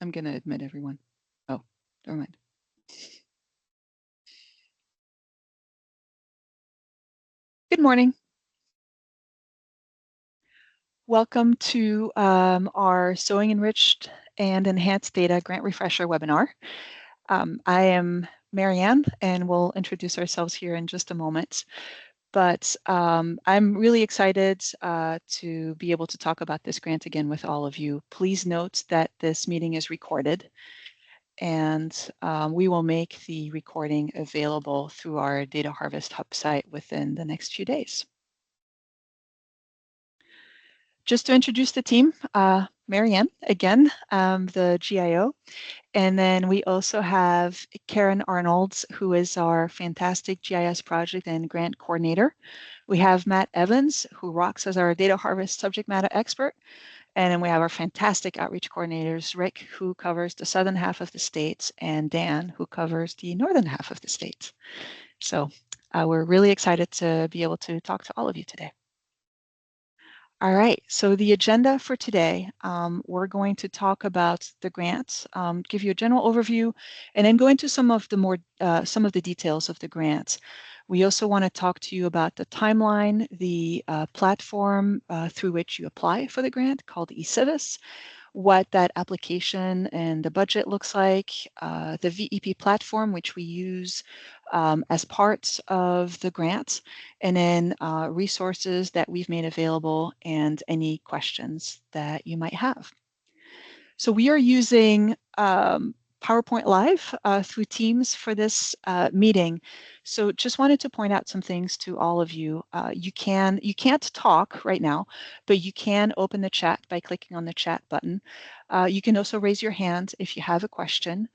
I'm going to admit everyone. Oh, never mind. Good morning. Welcome to our Sewing Enriched and Enhanced Data Grant Refresher webinar. I am Marianne, and we'll introduce ourselves here in just a moment. But I'm really excited to be able to talk about this grant again with all of you. Please note that this meeting is recorded, and we will make the recording available through our Data Harvest Hub site within the next few days. Just to introduce the team, Marianne, again, the GIO. And then we also have Karen Arnolds, who is our fantastic GIS project and grant coordinator. We have Matt Evans, who rocks as our data harvest subject matter expert. And then we have our fantastic outreach coordinators, Rick, who covers the southern half of the states, and Dan, who covers the northern half of the states. So we're really excited to be able to talk to all of you today. All right, so the agenda for today, we're going to talk about the grants, give you a general overview, and then go into some of the details of the grants. We also want to talk to you about the timeline, the platform through which you apply for the grant called eCivis, what that application and the budget looks like, the VEP platform, which we use as part of the grant, and then resources that we've made available and any questions that you might have. So we are using PowerPoint Live through Teams for this meeting. So just wanted to point out some things to all of you. You can't talk right now, but you can open the chat by clicking on the chat button. You can also raise your hand if you have a question.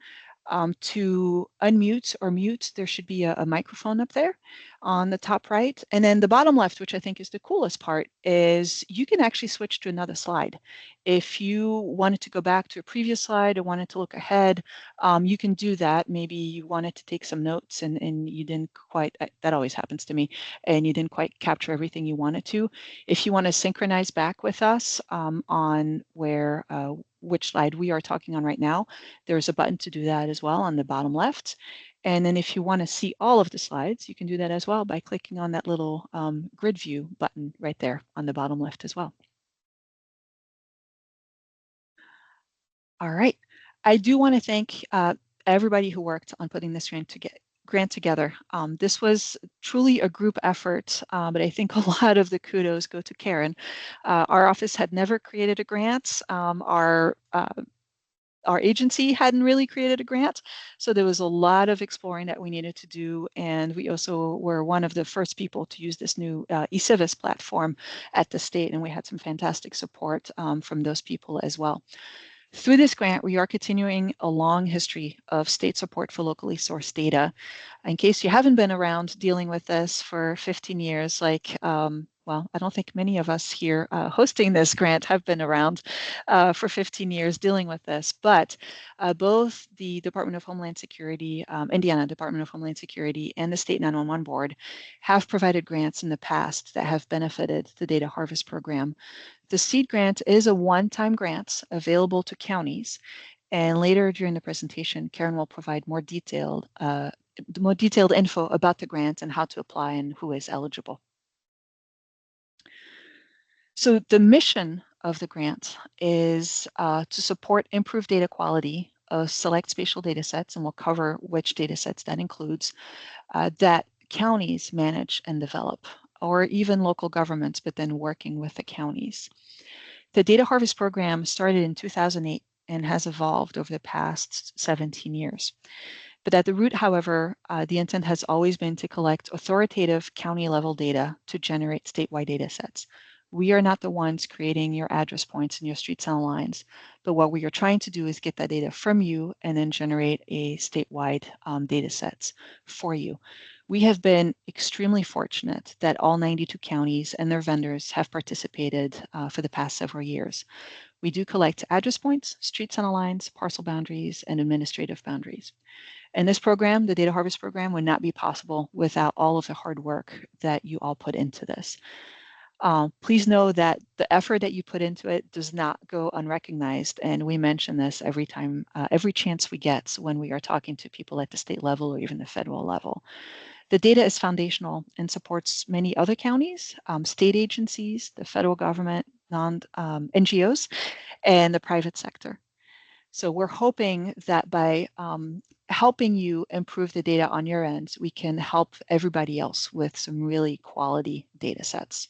To unmute or mute, there should be a microphone up there on the top right. And then the bottom left, which I think is the coolest part, is you can actually switch to another slide. If you wanted to go back to a previous slide or wanted to look ahead, you can do that. Maybe you wanted to take some notes and you didn't quite, that always happens to me, and you didn't quite capture everything you wanted to. If you want to synchronize back with us on which slide we are talking on right now, there's a button to do that as well on the bottom left. And then if you want to see all of the slides, you can do that as well by clicking on that little grid view button right there on the bottom left as well. All right. I do want to thank everybody who worked on putting this grant together. This was truly a group effort, but I think a lot of the kudos go to Karen. Our office had never created a grant. Our agency hadn't really created a grant, so there was a lot of exploring that we needed to do, and we also were one of the first people to use this new eCivis platform at the state, and we had some fantastic support from those people as well. Through this grant, we are continuing a long history of state support for locally sourced data. In case you haven't been around dealing with this for 15 years, well, I don't think many of us here hosting this grant have been around for 15 years dealing with this, but both the Department of Homeland Security, Indiana Department of Homeland Security, and the State 911 Board have provided grants in the past that have benefited the Data Harvest Program. The SEED grant is a one-time grant available to counties, and later during the presentation, Karen will provide more detailed info about the grant and how to apply and who is eligible. So the mission of the grant is to support improved data quality of select spatial data sets, and we'll cover which data sets that includes, that counties manage and develop, or even local governments, but then working with the counties. The Data Harvest Program started in 2008 and has evolved over the past 17 years. But at the root, however, the intent has always been to collect authoritative county-level data to generate statewide data sets. We are not the ones creating your address points and your street center lines, but what we are trying to do is get that data from you and then generate a statewide data sets for you. We have been extremely fortunate that all 92 counties and their vendors have participated for the past several years. We do collect address points, street center lines, parcel boundaries, and administrative boundaries. And this program, the Data Harvest Program, would not be possible without all of the hard work that you all put into this. Please know that the effort that you put into it does not go unrecognized. And we mention this every time, every chance we get when we are talking to people at the state level or even the federal level. The data is foundational and supports many other counties, state agencies, the federal government, NGOs, and the private sector. So we're hoping that by helping you improve the data on your end, we can help everybody else with some really quality data sets.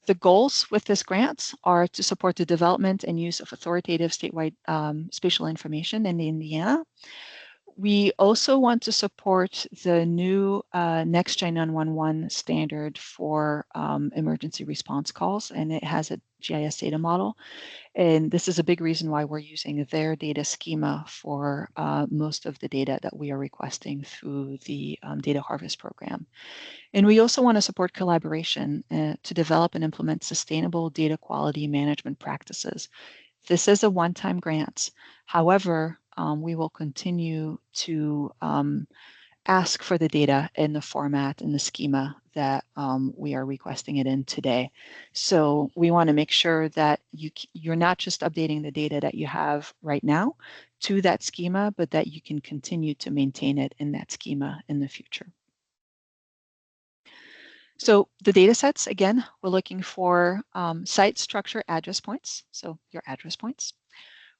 The goals with this grant are to support the development and use of authoritative statewide spatial information in Indiana. We also want to support the new NextGen 911 standard for emergency response calls, and it has a GIS data model. And this is a big reason why we're using their data schema for most of the data that we are requesting through the data harvest program. And we also want to support collaboration to develop and implement sustainable data quality management practices. This is a one-time grant. However, we will continue to ask for the data in the format and the schema that we are requesting it in today. So we want to make sure that you're not just updating the data that you have right now to that schema, but that you can continue to maintain it in that schema in the future. So the data sets, again, we're looking for site structure address points, so your address points.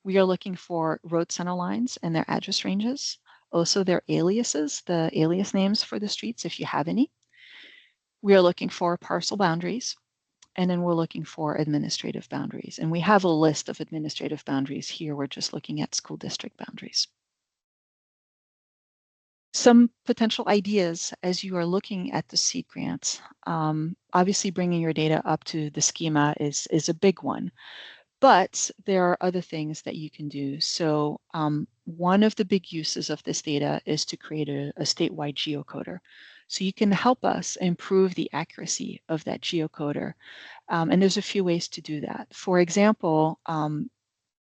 We are looking for road center lines and their address ranges, also their aliases, the alias names for the streets if you have any. We are looking for parcel boundaries, and then we're looking for administrative boundaries. And we have a list of administrative boundaries here. We're just looking at school district boundaries. Some potential ideas as you are looking at the seed grants. Obviously, bringing your data up to the schema is a big one, but there are other things that you can do. So one of the big uses of this data is to create a statewide geocoder. So you can help us improve the accuracy of that geocoder. And there's a few ways to do that. For example,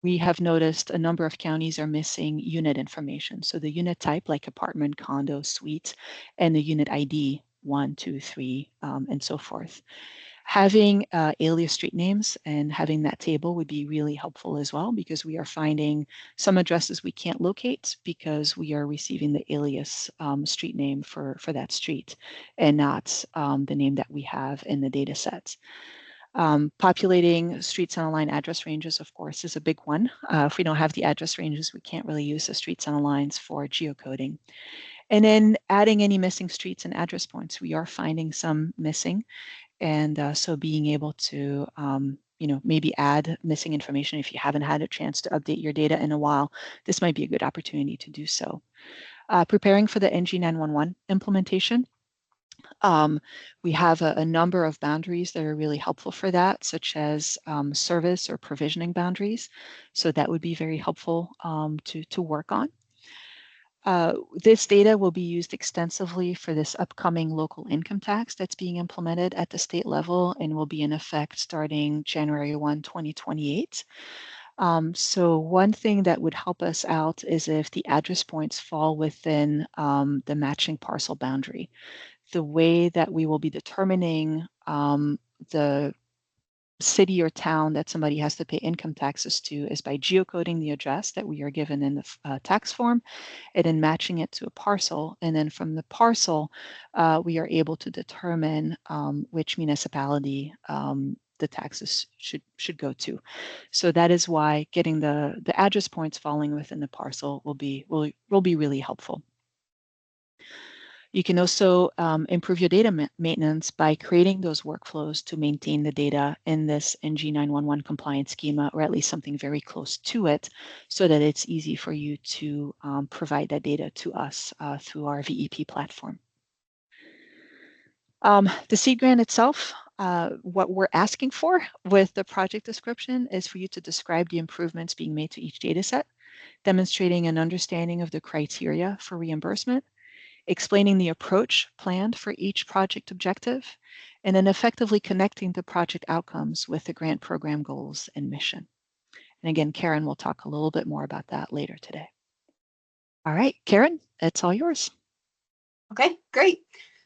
we have noticed a number of counties are missing unit information. So the unit type, like apartment, condo, suite, and the unit ID, 1, 2, 3, and so forth. Having alias street names and having that table would be really helpful as well, because we are finding some addresses we can't locate because we are receiving the alias street name for that street and not the name that we have in the data set. Populating street center line address ranges, of course, is a big one. If we don't have the address ranges, we can't really use the street center lines for geocoding. And then adding any missing streets and address points. We are finding some missing. And so being able to, maybe add missing information if you haven't had a chance to update your data in a while, this might be a good opportunity to do so. Preparing for the NG 911 implementation. We have a number of boundaries that are really helpful for that, such as service or provisioning boundaries. So that would be very helpful to work on. This data will be used extensively for this upcoming local income tax that's being implemented at the state level and will be in effect starting January 1, 2028. So one thing that would help us out is if the address points fall within the matching parcel boundary. The way that we will be determining the city or town that somebody has to pay income taxes to is by geocoding the address that we are given in the tax form and then matching it to a parcel. And then from the parcel, we are able to determine which municipality the taxes should go to. So that is why getting the address points falling within the parcel will be really helpful. You can also improve your data maintenance by creating those workflows to maintain the data in this NG 911 compliance schema, or at least something very close to it, so that it's easy for you to provide that data to us through our VEP platform. The seed grant itself, what we're asking for with the project description is for you to describe the improvements being made to each data set, demonstrating an understanding of the criteria for reimbursement, explaining the approach planned for each project objective, and then effectively connecting the project outcomes with the grant program goals and mission. And again, Karen will talk a little bit more about that later today. All right, Karen, it's all yours. Okay, great.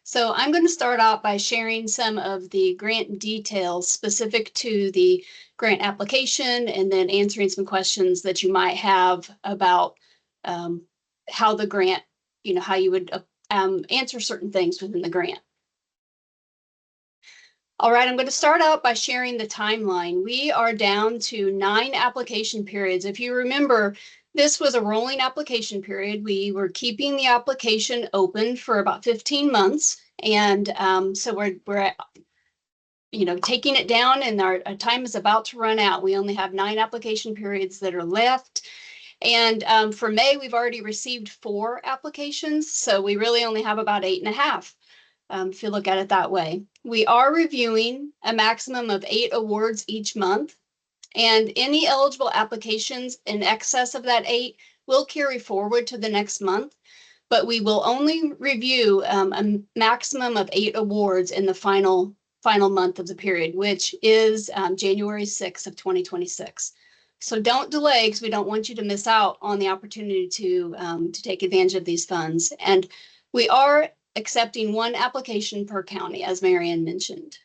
So I'm going to start out by sharing some of the grant details specific to the grant application, and then answering some questions that you might have about how the grant, how you would answer certain things within the grant. All right, I'm going to start out by sharing the timeline. We are down to 9 application periods. If you remember, this was a rolling application period. We were keeping the application open for about 15 months. And so we're taking it down, and our time is about to run out. We only have 9 application periods that are left. And for May, we've already received 4 applications. So we really only have about 8.5. If you look at it that way. We are reviewing a maximum of 8 awards each month, and any eligible applications in excess of that 8 will carry forward to the next month, but we will only review a maximum of 8 awards in the final month of the period, which is January 6th of 2026. So don't delay, because we don't want you to miss out on the opportunity to take advantage of these funds. And we are accepting 1 application per county, as Marianne mentioned.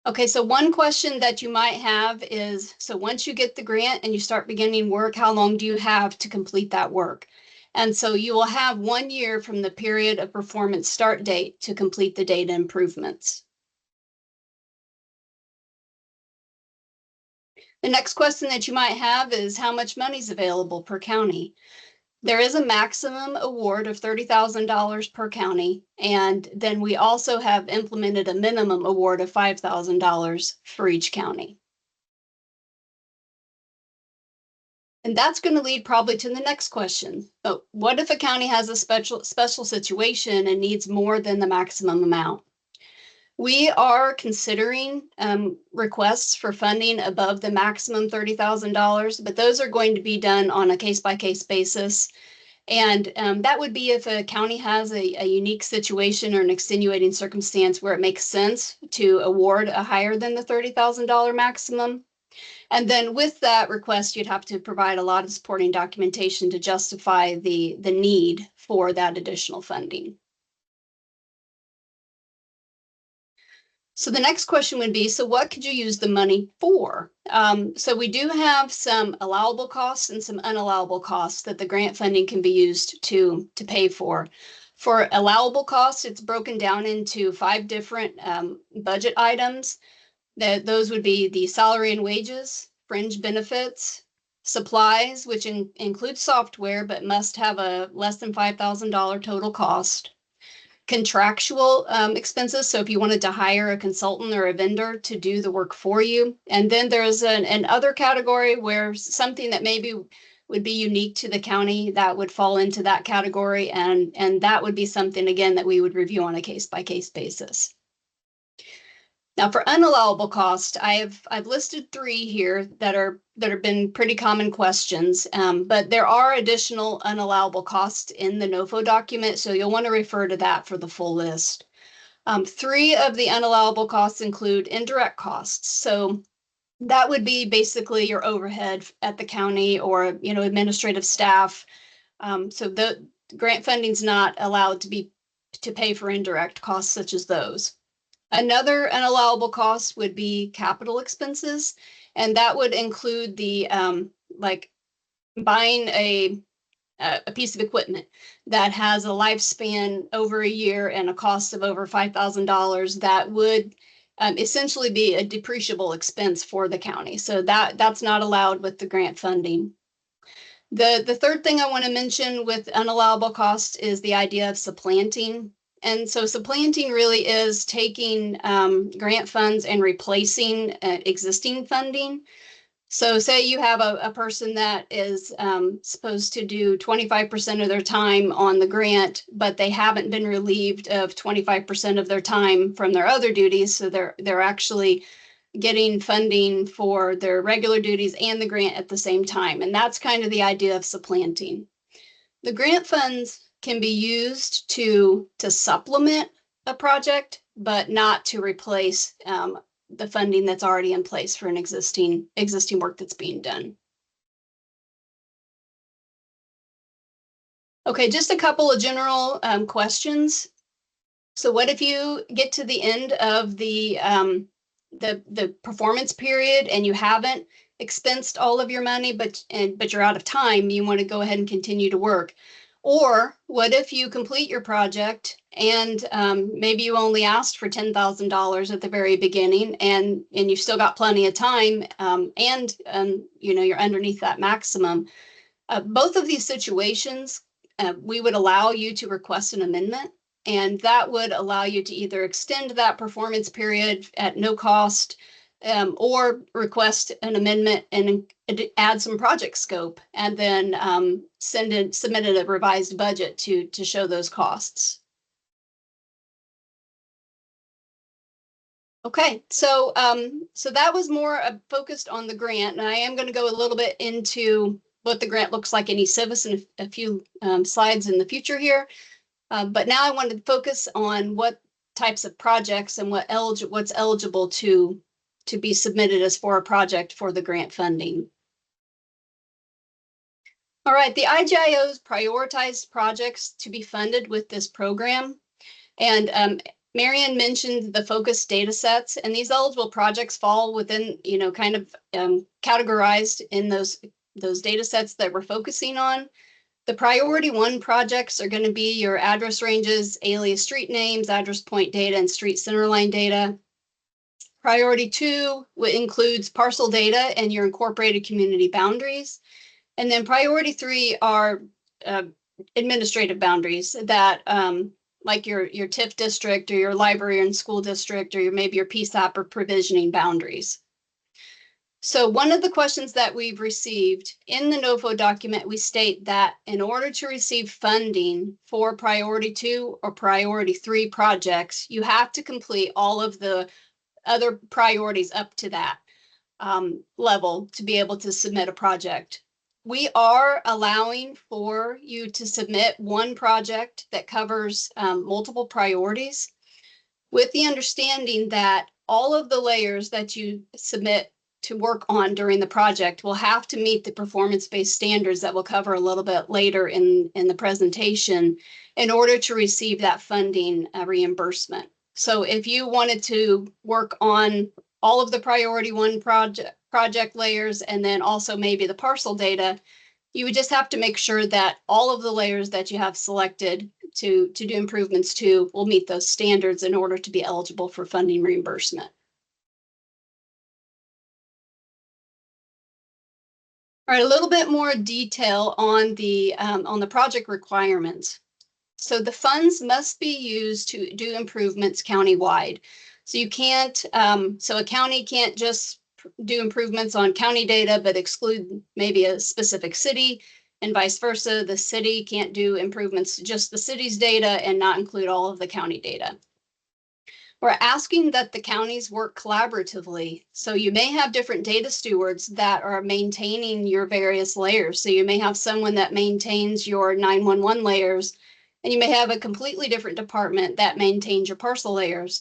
Okay, so one question that you might have is, so once you get the grant and you start beginning work, how long do you have to complete that work? And so you will have 1 year from the period of performance start date to complete the data improvements. The next question that you might have is, how much money is available per county? There is a maximum award of $30,000 per county, and then we also have implemented a minimum award of $5,000 for each county. And that's going to lead probably to the next question. But what if a county has a special situation and needs more than the maximum amount? We are considering requests for funding above the maximum $30,000, but those are going to be done on a case-by-case basis. And that would be if a county has a unique situation or an extenuating circumstance where it makes sense to award a higher than the $30,000 maximum. And then with that request, you'd have to provide a lot of supporting documentation to justify the need for that additional funding. So the next question would be, so what could you use the money for? So we do have some allowable costs and some unallowable costs that the grant funding can be used to pay for. For allowable costs, it's broken down into 5 different budget items. Those would be the salary and wages, fringe benefits, supplies, which include software, but must have a less than $5,000 total cost. Contractual expenses, so if you wanted to hire a consultant or a vendor to do the work for you. And then there's an other category where something that maybe would be unique to the county that would fall into that category, and that would be something, again, that we would review on a case-by-case basis. Now, for unallowable cost, I've listed 3 here that have been pretty common questions, but there are additional unallowable costs in the NOFO document, so you'll want to refer to that for the full list. 3 of the unallowable costs include indirect costs. So that would be basically your overhead at the county or administrative staff. So the grant funding is not allowed to pay for indirect costs such as those. Another unallowable cost would be capital expenses, and that would include the like buying a piece of equipment that has a lifespan over a year and a cost of over $5,000. That would essentially be a depreciable expense for the county. So that's not allowed with the grant funding. The third thing I want to mention with unallowable costs is the idea of supplanting. And so supplanting really is taking grant funds and replacing existing funding. So say you have a person that is supposed to do 25% of their time on the grant, but they haven't been relieved of 25% of their time from their other duties. So they're actually getting funding for their regular duties and the grant at the same time. And that's kind of the idea of supplanting. The grant funds can be used to supplement a project, but not to replace the funding that's already in place for an existing work that's being done. Okay, just a couple of general questions. So what if you get to the end of the performance period and you haven't expensed all of your money, but you're out of time, you want to go ahead and continue to work? Or what if you complete your project and maybe you only asked for $10,000 at the very beginning, and you've still got plenty of time, and you know, you're underneath that maximum. Both of these situations, we would allow you to request an amendment, and that would allow you to either extend that performance period at no cost, or request an amendment and add some project scope, and then submit a revised budget to show those costs. Okay, so that was more focused on the grant, and I am going to go a little bit into what the grant looks like in eCivis in a few slides in the future here. But now I wanted to focus on what types of projects and what's eligible to be submitted as for a project for the grant funding. All right, the IGIO's prioritized projects to be funded with this program. And Marianne mentioned the focus data sets, and these eligible projects fall within, you know, kind of categorized in those data sets that we're focusing on. The priority 1 projects are going to be your address ranges, alias street names, address point data, and street centerline data. Priority 2 includes parcel data and your incorporated community boundaries. And then priority 3 are administrative boundaries that like your TIF district or your library and school district, or maybe your PSAP or provisioning boundaries. So one of the questions that we've received in the NOFO document, we state that in order to receive funding for priority 2 or priority 3 projects, you have to complete all of the other priorities up to that level to be able to submit a project. We are allowing for you to submit one project that covers multiple priorities, with the understanding that all of the layers that you submit to work on during the project will have to meet the performance-based standards that we'll cover a little bit later in the presentation in order to receive that funding reimbursement. So if you wanted to work on all of the priority 1 project layers and then also maybe the parcel data, you would just have to make sure that all of the layers that you have selected to do improvements to will meet those standards in order to be eligible for funding reimbursement. All right, a little bit more detail on the project requirements. So the funds must be used to do improvements countywide. So you can't, so a county can't just do improvements on county data, but exclude maybe a specific city, and vice versa. The city can't do improvements to just the city's data and not include all of the county data. We're asking that the counties work collaboratively. So you may have different data stewards that are maintaining your various layers. So you may have someone that maintains your 911 layers, and you may have a completely different department that maintains your parcel layers.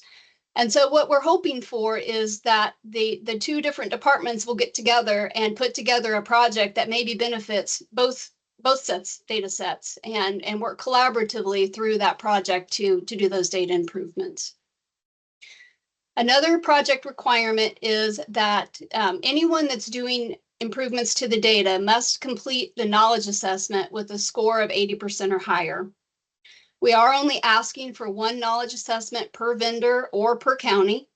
And so what we're hoping for is that the 2 different departments will get together and put together a project that maybe benefits both data sets, and work collaboratively through that project to do those data improvements. Another project requirement is that anyone that's doing improvements to the data must complete the knowledge assessment with a score of 80% or higher. We are only asking for 1 knowledge assessment per vendor or per county.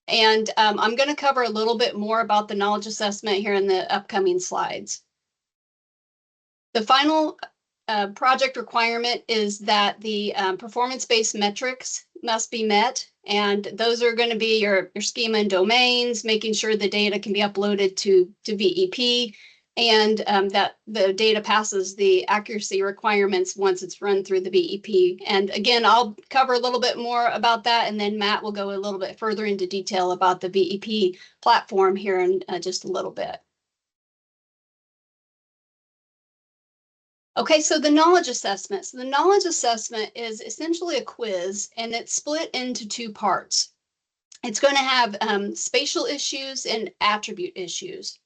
And I'm going to cover a little bit more about the knowledge assessment here in the upcoming slides. The final project requirement is that the performance-based metrics must be met. And those are going to be your schema and domains, making sure the data can be uploaded to VEP, and that the data passes the accuracy requirements once it's run through the VEP. And again, I'll cover a little bit more about that, and then Matt will go a little bit further into detail about the VEP platform here in just a little bit. Okay, so the knowledge assessment. So the knowledge assessment is essentially a quiz, and it's split into 2 parts. It's going to have spatial issues and attribute issues.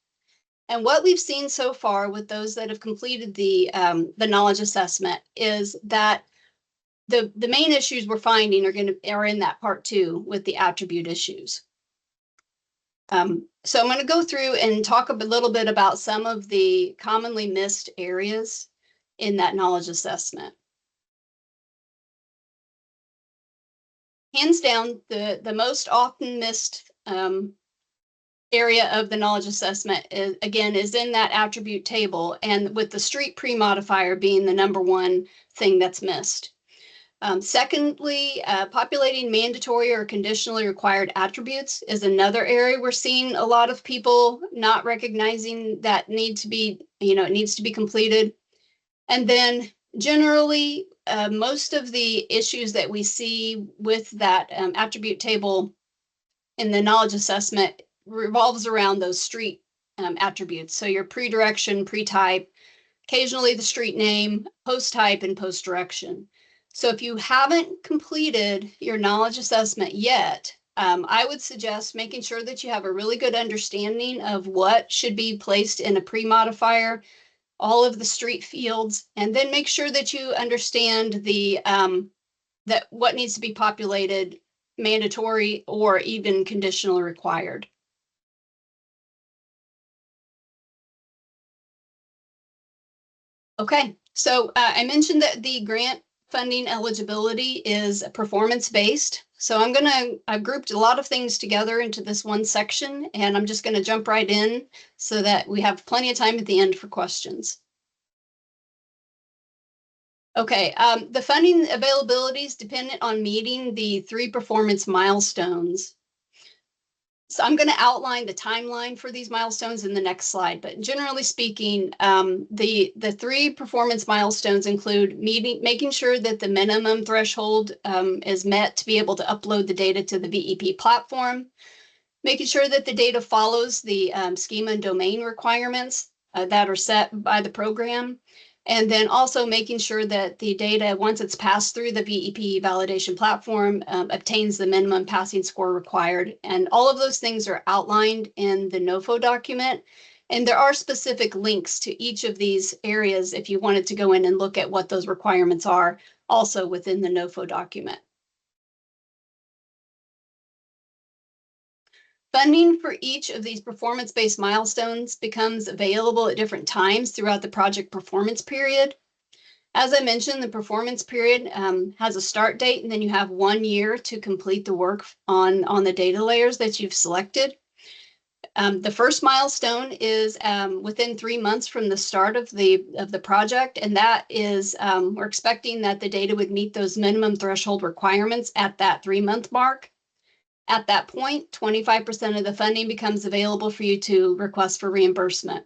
And what we've seen so far with those that have completed the knowledge assessment is that the main issues we're finding are in that part 2 with the attribute issues. So I'm going to go through and talk a little bit about some of the commonly missed areas in that knowledge assessment. Hands down, the most often missed area of the knowledge assessment is in that attribute table, and with the street pre-modifier being the number one thing that's missed. Secondly, populating mandatory or conditionally required attributes is another area we're seeing a lot of people not recognizing that need to be, it needs to be completed. And then generally, most of the issues that we see with that attribute table in the knowledge assessment revolves around those street attributes. So your pre-direction, pre-type, occasionally the street name, post-type, and post-direction. So if you haven't completed your knowledge assessment yet, I would suggest making sure that you have a really good understanding of what should be placed in a pre-modifier, all of the street fields, and then make sure that you understand that what needs to be populated, mandatory or even conditional required. Okay, so I mentioned that the grant funding eligibility is performance-based. So I've grouped a lot of things together into this one section, and I'm just going to jump right in so that we have plenty of time at the end for questions. Okay, the funding availability is dependent on meeting the 3 performance milestones. So I'm going to outline the timeline for these milestones in the next slide, but generally speaking, the 3 performance milestones include making sure that the minimum threshold is met to be able to upload the data to the VEP platform, making sure that the data follows the schema and domain requirements that are set by the program, and then also making sure that the data, once it's passed through the VEP validation platform, obtains the minimum passing score required. And all of those things are outlined in the NOFO document. And there are specific links to each of these areas if you wanted to go in and look at what those requirements are also within the NOFO document. Funding for each of these performance-based milestones becomes available at different times throughout the project performance period. As I mentioned, the performance period has a start date, and then you have 1 year to complete the work on the data layers that you've selected. The first milestone is within 3 months from the start of the project, and that is we're expecting that the data would meet those minimum threshold requirements at that 3-month mark. At that point, 25% of the funding becomes available for you to request for reimbursement.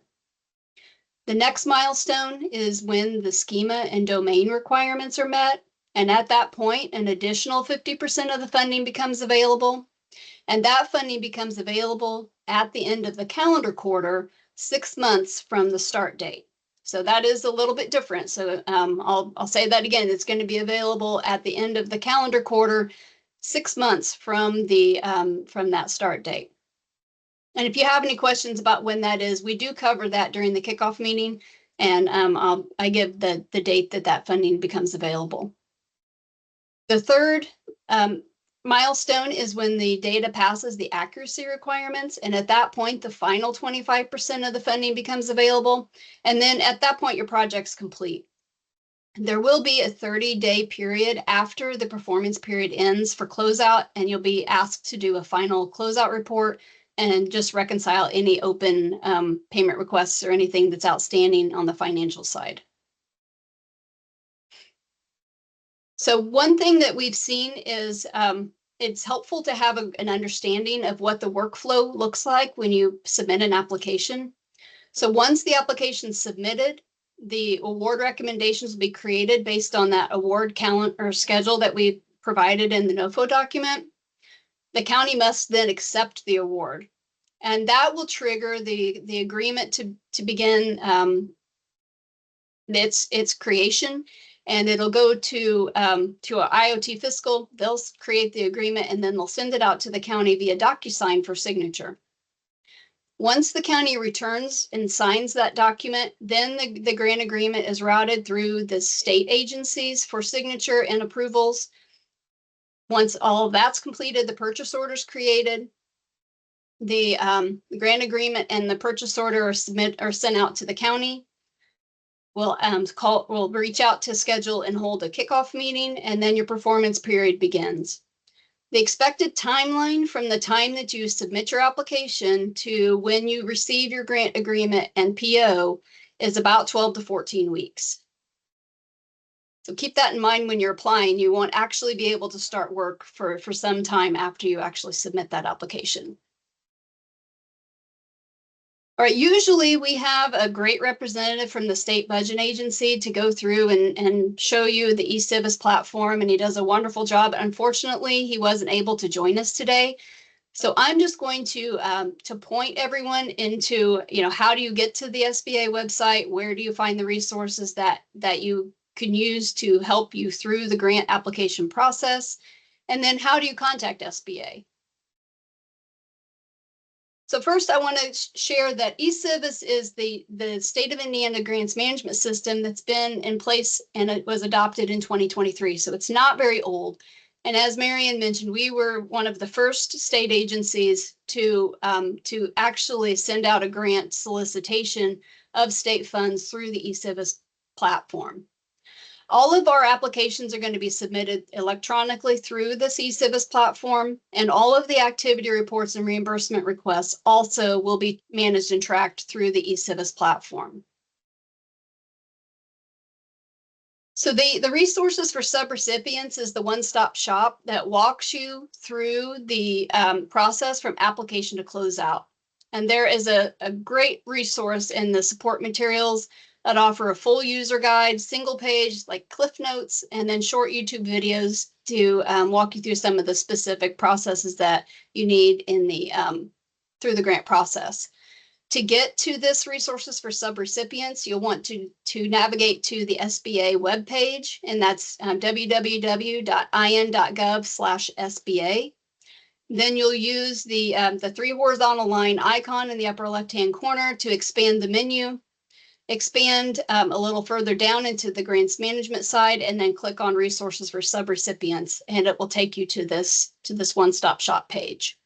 The next milestone is when the schema and domain requirements are met. And at that point, an additional 50% of the funding becomes available. And that funding becomes available at the end of the calendar quarter, 6 months from the start date. So that is a little bit different. So I'll say that again. It's going to be available at the end of the calendar quarter, 6 months from that start date. And if you have any questions about when that is, we do cover that during the kickoff meeting, and I give the date that funding becomes available. The third milestone is when the data passes the accuracy requirements, and at that point, the final 25% of the funding becomes available, and then at that point, your project's complete. There will be a 30-day period after the performance period ends for closeout, and you'll be asked to do a final closeout report and just reconcile any open payment requests or anything that's outstanding on the financial side. So one thing that we've seen is it's helpful to have an understanding of what the workflow looks like when you submit an application. So once the application is submitted, the award recommendations will be created based on that award calendar or schedule that we provided in the NOFO document. The county must then accept the award, and that will trigger the agreement to begin its creation, and it'll go to an IoT fiscal. They'll create the agreement, and then they'll send it out to the county via DocuSign for signature. Once the county returns and signs that document, then the grant agreement is routed through the state agencies for signature and approvals. Once all of that's completed, the purchase order is created. The grant agreement and the purchase order are sent out to the county. We'll reach out to schedule and hold a kickoff meeting, and then your performance period begins. The expected timeline from the time that you submit your application to when you receive your grant agreement and PO is about 12 to 14 weeks. So keep that in mind when you're applying. You won't actually be able to start work for some time after you actually submit that application. All right, usually we have a great representative from the state budget agency to go through and show you the eCivis platform, and he does a wonderful job. Unfortunately, he wasn't able to join us today. So I'm just going to point everyone into, how do you get to the SBA website? Where do you find the resources that you can use to help you through the grant application process? And then how do you contact SBA? So first, I want to share that eCivis is the state of Indiana grants management system that's been in place, and it was adopted in 2023. So it's not very old. And as Marian mentioned, we were one of the first state agencies to actually send out a grant solicitation of state funds through the eCivis platform. All of our applications are going to be submitted electronically through this eCivis platform, and all of the activity reports and reimbursement requests also will be managed and tracked through the eCivis platform. So the resources for subrecipients is the one-stop shop that walks you through the process from application to closeout. And there is a great resource in the support materials that offer a full user guide, single page, like Cliff Notes, and then short YouTube videos to walk you through some of the specific processes that you need in the through the grant process. To get to this resources for subrecipients, you'll want to navigate to the SBA webpage, and that's www.in.gov/SBA. Then you'll use the three horizontal line icon in the upper left-hand corner to expand the menu. Expand a little further down into the grants management side, and then click on resources for subrecipients, and it will take you to this one-stop shop page.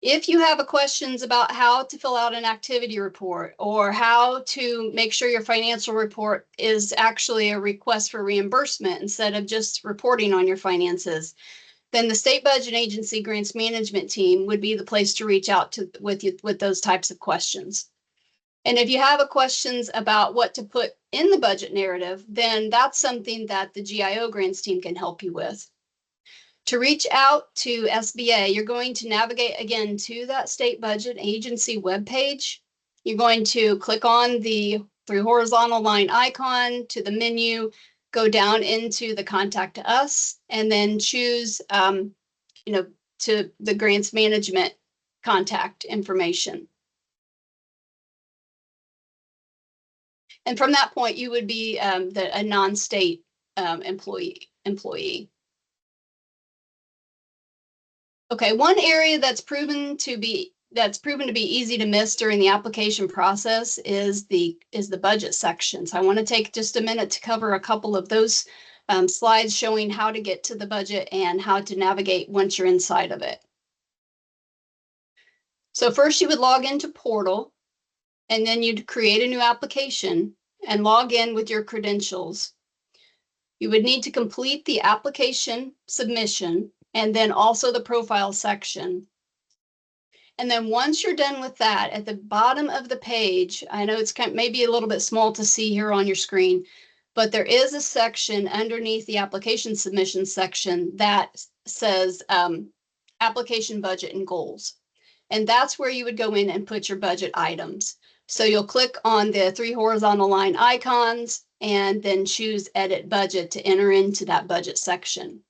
If you have questions about how to fill out an activity report or how to make sure your financial report is actually a request for reimbursement instead of just reporting on your finances, then the state budget agency grants management team would be the place to reach out to with those types of questions. And if you have questions about what to put in the budget narrative, then that's something that the GIO grants team can help you with. To reach out to SBA, you're going to navigate again to that state budget agency webpage. You're going to click on the three horizontal line icon to the menu, go down into the contact us, and then choose, to the grants management contact information. And from that point, you would be a non-state employee. Okay, one area that's proven to be easy to miss during the application process is the budget section. So I want to take just a minute to cover a couple of those slides showing how to get to the budget and how to navigate once you're inside of it. So first you would log into Portal, and then you'd create a new application and log in with your credentials. You would need to complete the application submission and then also the profile section. And then once you're done with that, at the bottom of the page, I know it's maybe a little bit small to see here on your screen, but there is a section underneath the application submission section that says application budget and goals. And that's where you would go in and put your budget items. So you'll click on the three horizontal line icons and then choose Edit Budget to enter into that budget section.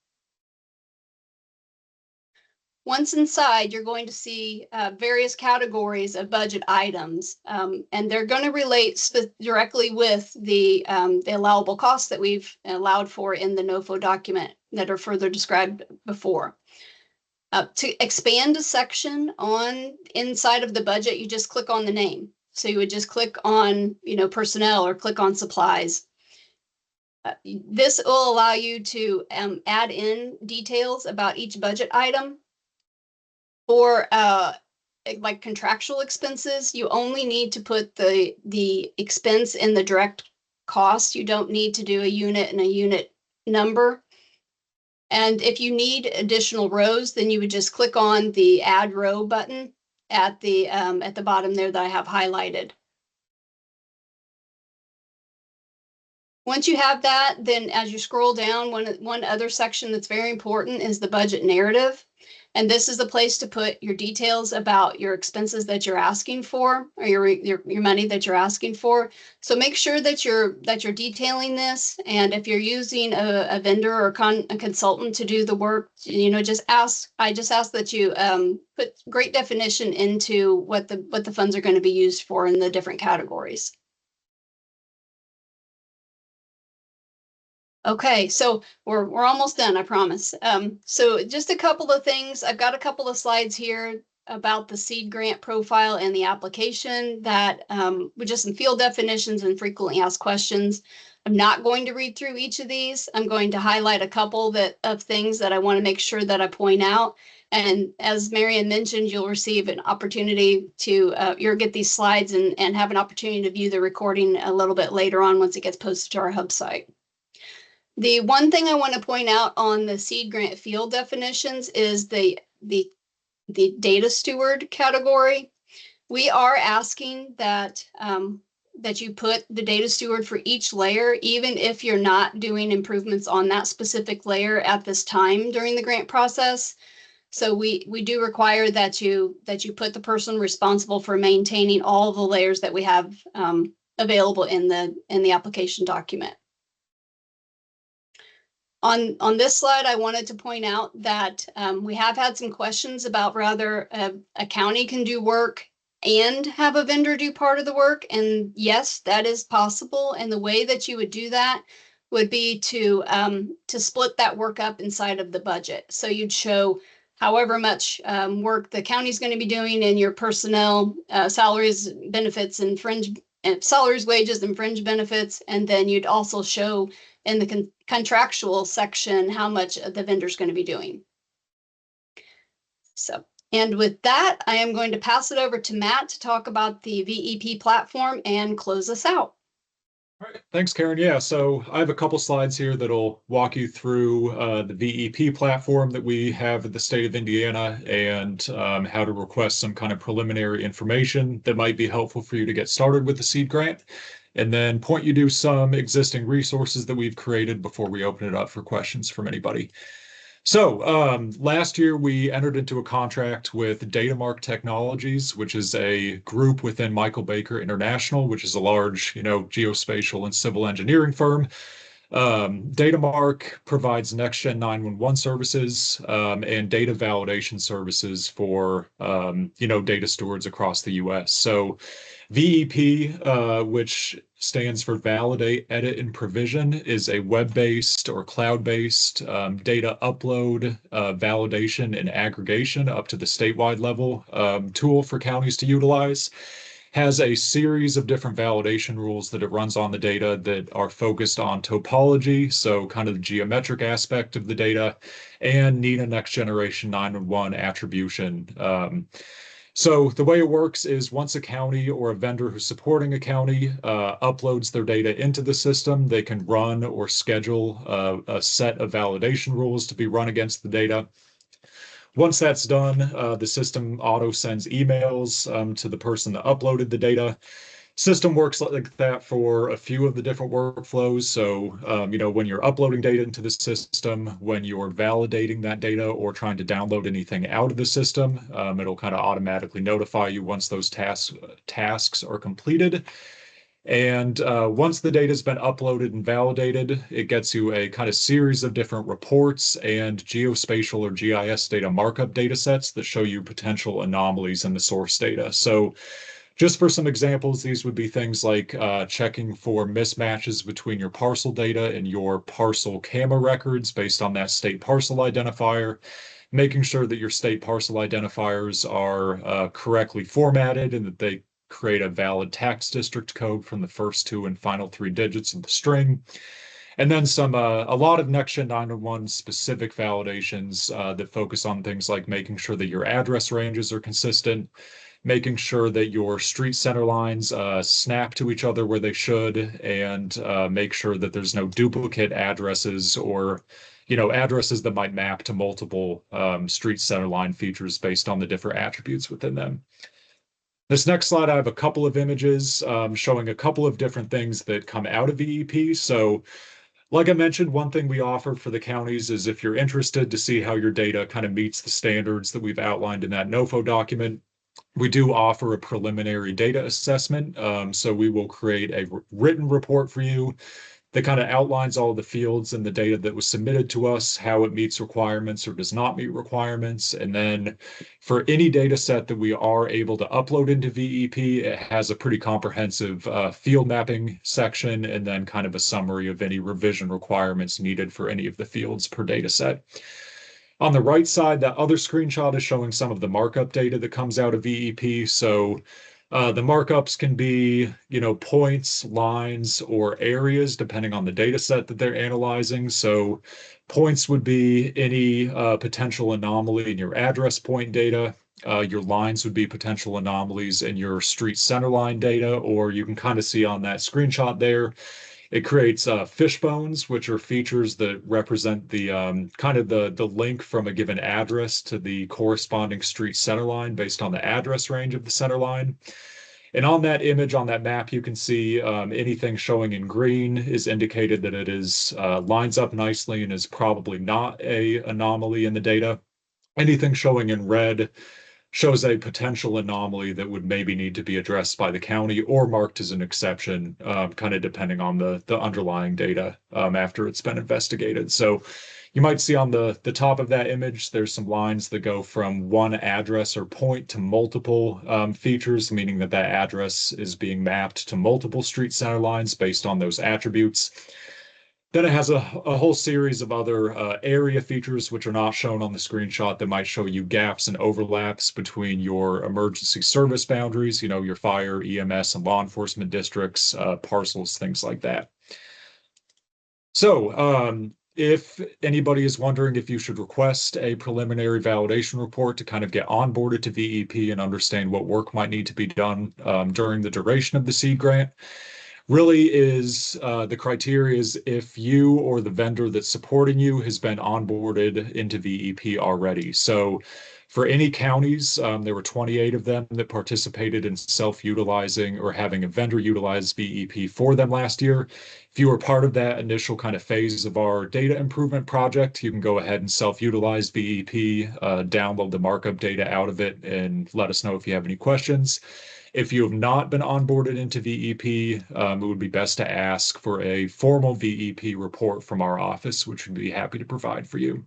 Once inside, you're going to see various categories of budget items, and they're going to relate directly with the allowable costs that we've allowed for in the NOFO document that are further described before. To expand a section on inside of the budget, you just click on the name. So you would just click on, personnel or click on supplies. This will allow you to add in details about each budget item. For like contractual expenses, you only need to put the expense in the direct cost. You don't need to do a unit and a unit number. And if you need additional rows, then you would just click on the add row button at the bottom there that I have highlighted. Once you have that, then as you scroll down, one other section that's very important is the budget narrative. And this is the place to put your details about your expenses that you're asking for, or your money that you're asking for. So make sure that you're detailing this. And if you're using a vendor or a consultant to do the work, I just ask that you put great definition into what the funds are going to be used for in the different categories. Okay, so we're almost done, I promise. So just a couple of things. I've got a couple of slides here about the seed grant profile and the application that with just some field definitions and frequently asked questions. I'm not going to read through each of these. I'm going to highlight a couple of things that I want to make sure that I point out. And as Marian mentioned, you'll receive an opportunity to you'll get these slides and have an opportunity to view the recording a little bit later on once it gets posted to our hub site. The one thing I want to point out on the seed grant field definitions is the data steward category. We are asking that that you put the data steward for each layer, even if you're not doing improvements on that specific layer at this time during the grant process. So we do require that you put the person responsible for maintaining all the layers that we have available in the application document. On this slide, I wanted to point out that we have had some questions about whether a county can do work and have a vendor do part of the work. And yes, that is possible. And the way that you would do that would be to split that work up inside of the budget. So you'd show however much work the county's going to be doing in your personnel, salaries, benefits, and salaries, wages, and fringe benefits. And then you'd also show in the contractual section how much the vendor is going to be doing. So, and with that, I am going to pass it over to Matt to talk about the VEP platform and close us out. All right, thanks, Karen. Yeah, so I have a couple slides here that'll walk you through the VEP platform that we have at the state of Indiana and how to request some kind of preliminary information that might be helpful for you to get started with the seed grant, and then point you to some existing resources that we've created before we open it up for questions from anybody. So last year we entered into a contract with Datamark Technologies, which is a group within Michael Baker International, which is a large, geospatial and civil engineering firm. Datamark provides next-gen 911 services and data validation services for, data stewards across the U.S. So VEP, which stands for Validate, Edit, and Provision, is a web-based or cloud-based data upload, validation, and aggregation up to the statewide level tool for counties to utilize. Has a series of different validation rules that it runs on the data that are focused on topology, so kind of the geometric aspect of the data, and NENA Next Generation 911 attribution. So the way it works is once a county or a vendor who's supporting a county uploads their data into the system, they can run or schedule a set of validation rules to be run against the data. Once that's done, the system auto sends emails to the person that uploaded the data. System works like that for a few of the different workflows. So, when you're uploading data into the system, when you're validating that data or trying to download anything out of the system, it'll kind of automatically notify you once those tasks are completed. And once the data has been uploaded and validated, it gets you a kind of series of different reports and geospatial or GIS data markup data sets that show you potential anomalies in the source data. So Just for some examples, these would be things like checking for mismatches between your parcel data and your parcel camera records based on that state parcel identifier, making sure that your state parcel identifiers are correctly formatted and that they create a valid tax district code from the first two and final three digits of the string. And then a lot of Next-Gen 911 specific validations that focus on things like making sure that your address ranges are consistent, making sure that your street center lines snap to each other where they should, and make sure that there's no duplicate addresses or addresses that might map to multiple street center line features based on the different attributes within them. This next slide, I have a couple of images showing a couple of different things that come out of VEP. So like I mentioned, one thing we offer for the counties is if you're interested to see how your data kind of meets the standards that we've outlined in that NOFO document, we do offer a preliminary data assessment. So we will create a written report for you that kind of outlines all of the fields and the data that was submitted to us, how it meets requirements or does not meet requirements. And then for any data set that we are able to upload into VEP, it has a pretty comprehensive field mapping section and then kind of a summary of any revision requirements needed for any of the fields per data set. On the right side, that other screenshot is showing some of the markup data that comes out of VEP. So the markups can be, points, lines, or areas, depending on the data set that they're analyzing. So points would be any potential anomaly in your address point data. Your lines would be potential anomalies in your street center line data, or you can kind of see on that screenshot there, it creates fish bones, which are features that represent the kind of the link from a given address to the corresponding street center line based on the address range of the center line. And on that image, on that map, you can see anything showing in green is indicated that it is lines up nicely and is probably not a anomaly in the data. Anything showing in red shows a potential anomaly that would maybe need to be addressed by the county or marked as an exception, kind of depending on the underlying data after it's been investigated. So you might see on the top of that image, there's some lines that go from one address or point to multiple features, meaning that that address is being mapped to multiple street center lines based on those attributes. Then it has a whole series of other area features which are not shown on the screenshot that might show you gaps and overlaps between your emergency service boundaries, your fire, EMS, and law enforcement districts, parcels, things like that. So if anybody is wondering if you should request a preliminary validation report to kind of get onboarded to VEP and understand what work might need to be done during the duration of the seed grant, really is the criteria is if you or the vendor that's supporting you has been onboarded into VEP already. So for any counties, there were 28 of them that participated in self-utilizing or having a vendor utilize VEP for them last year. If you were part of that initial kind of phase of our data improvement project, you can go ahead and self-utilize VEP, download the markup data out of it, and let us know if you have any questions. If you have not been onboarded into VEP, it would be best to ask for a formal VEP report from our office, which we'd be happy to provide for you.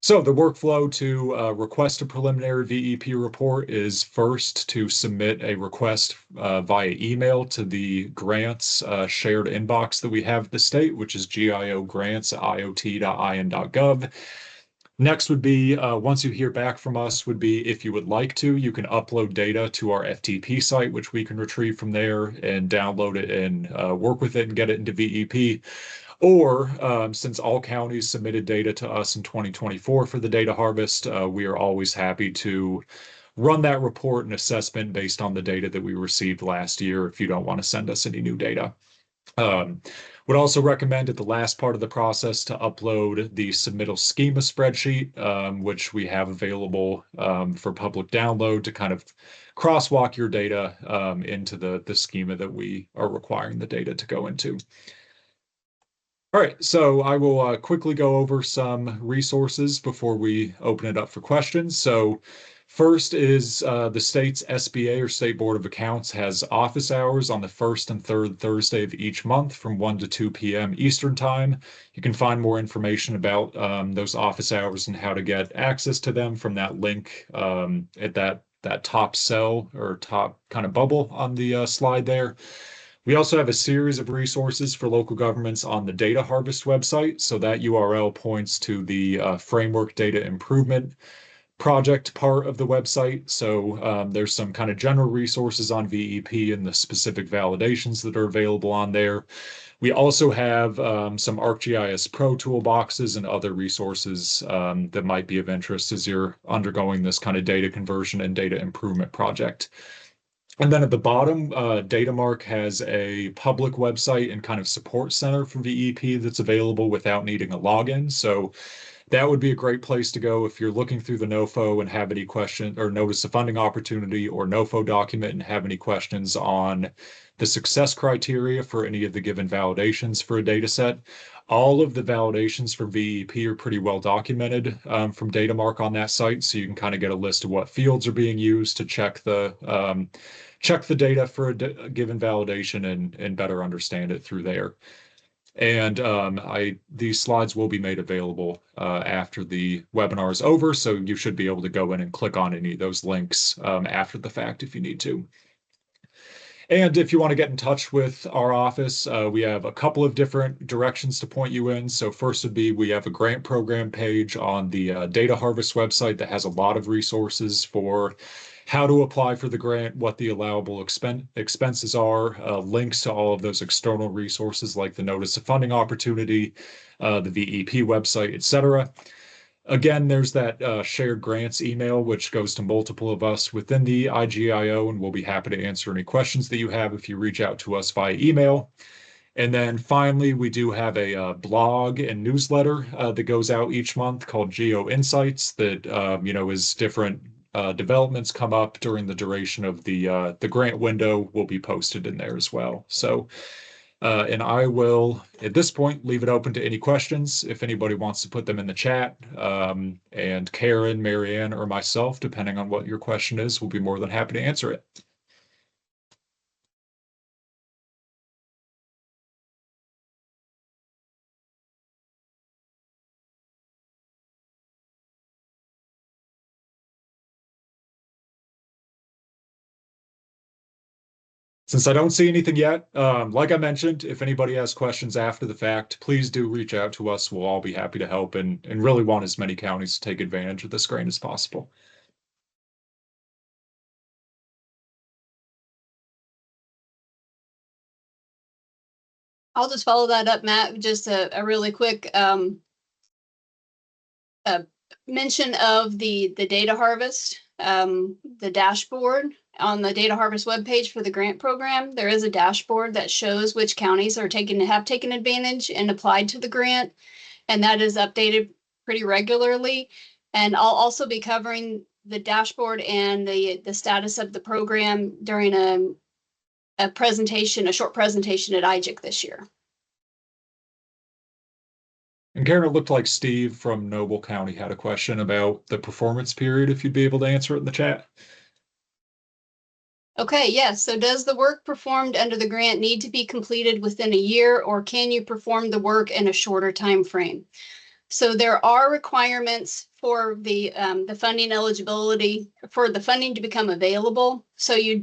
So the workflow to request a preliminary VEP report is first to submit a request via email to the grants shared inbox that we have at the state, which is giogrants@iot.in.gov. Next would be, once you hear back from us, would be if you would like to, you can upload data to our FTP site, which we can retrieve from there and download it and work with it and get it into VEP. Or since all counties submitted data to us in 2024 for the data harvest, we are always happy to run that report and assessment based on the data that we received last year if you don't want to send us any new data. Would also recommend at the last part of the process to upload the submittal schema spreadsheet, which we have available for public download to kind of crosswalk your data into the schema that we are requiring the data to go into. All right, so I will quickly go over some resources before we open it up for questions. So first is the state's SBA or State Board of Accounts has office hours on the first and third Thursday of each month from 1 to 2 p.m. Eastern Time. You can find more information about those office hours and how to get access to them from that link at that that top cell or top kind of bubble on the slide there. We also have a series of resources for local governments on the Data Harvest website. So that URL points to the Framework Data Improvement project part of the website. So there's some kind of general resources on VEP and the specific validations that are available on there. We also have some ArcGIS Pro toolboxes and other resources that might be of interest as you're undergoing this kind of data conversion and data improvement project. And then at the bottom, Datamark has a public website and kind of support center for VEP that's available without needing a login. So that would be a great place to go if you're looking through the NOFO and have any questions or notice a funding opportunity or NOFO document and have any questions on the success criteria for any of the given validations for a data set. All of the validations from VEP are pretty well documented from Datamark on that site, so you can kind of get a list of what fields are being used to check the data for a given validation and better understand it through there. And these slides will be made available after the webinar is over, so you should be able to go in and click on any of those links after the fact if you need to. And if you want to get in touch with our office, we have a couple of different directions to point you in. So first would be we have a grant program page on the Data Harvest website that has a lot of resources for how to apply for the grant, what the allowable expenses are, links to all of those external resources like the Notice of Funding Opportunity, the VEP website, etc. Again, there's that shared grants email, which goes to multiple of us within the IGIO, and we'll be happy to answer any questions that you have if you reach out to us via email. And then finally, we do have a blog and newsletter that goes out each month called Geo Insights that, as different developments come up during the duration of the grant window will be posted in there as well. So and I will, at this point, leave it open to any questions if anybody wants to put them in the chat. And Karen, Marianne, or myself, depending on what your question is, will be more than happy to answer it. Since I don't see anything yet, like I mentioned, if anybody has questions after the fact, please do reach out to us. We'll all be happy to help and really want as many counties to take advantage of this grant as possible. I'll just follow that up, Matt. Just a really quick mention of the data harvest, the dashboard on the data harvest webpage for the grant program. There is a dashboard that shows which counties have taken advantage and applied to the grant, and that is updated pretty regularly. And I'll also be covering the dashboard and the status of the program during a short presentation at IGIC this year. And Karen, it looked like Steve from Noble County had a question about the performance period, if you'd be able to answer it in the chat. Okay, yes. So does the work performed under the grant need to be completed within a year, or can you perform the work in a shorter time frame? So there are requirements for the funding eligibility, for the funding to become available. So you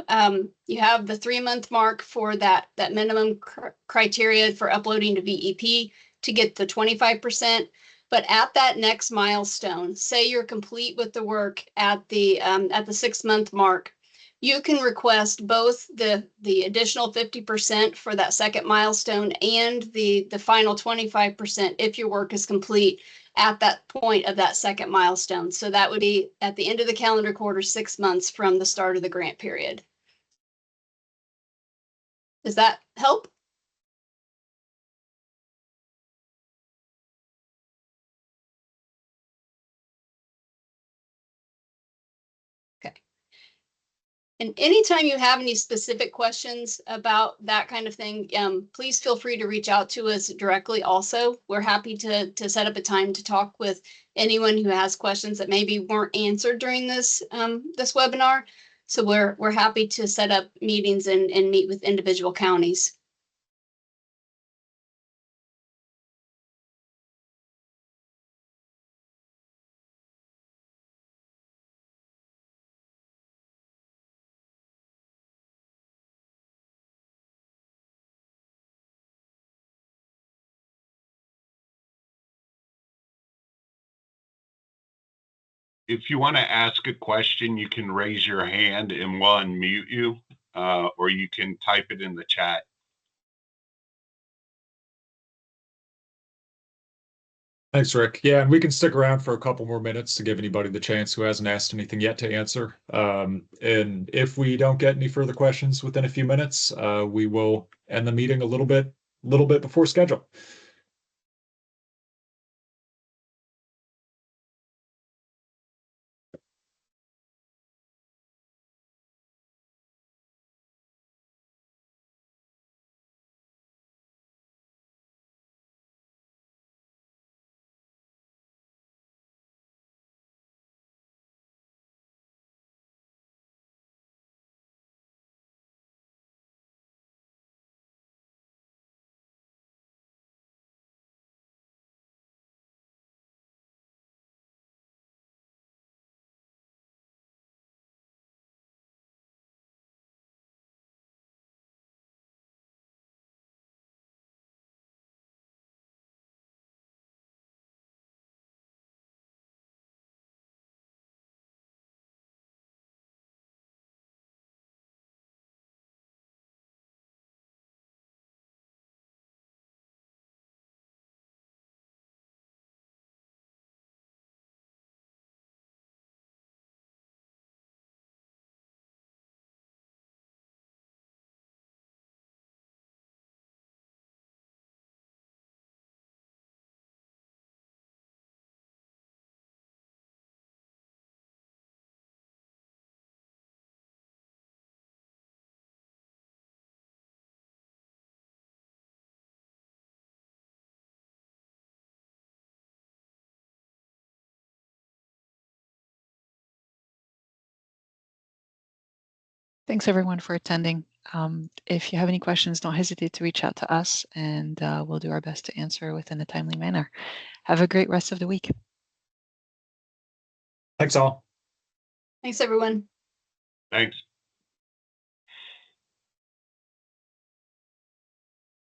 have the 3-month mark for that minimum criteria for uploading to VEP to get the 25%. But at that next milestone, say you're complete with the work at the 6-month mark, you can request both the additional 50% for that second milestone and the final 25% if your work is complete at that point of that second milestone. So that would be at the end of the calendar quarter, 6 months from the start of the grant period. Does that help? Okay. And anytime you have any specific questions about that kind of thing, please feel free to reach out to us directly also. We're happy to set up a time to talk with anyone who has questions that maybe weren't answered during this webinar. So we're happy to set up meetings and meet with individual counties. If you want to ask a question, you can raise your hand and we'll unmute you, or you can type it in the chat. Thanks, Rick. Yeah, and we can stick around for a couple more minutes to give anybody the chance who hasn't asked anything yet to answer. And if we don't get any further questions within a few minutes, we will end the meeting a little bit before schedule. Thanks everyone for attending. If you have any questions, don't hesitate to reach out to us and we'll do our best to answer within a timely manner. Have a great rest of the week. Thanks all. Thanks, everyone. Thanks.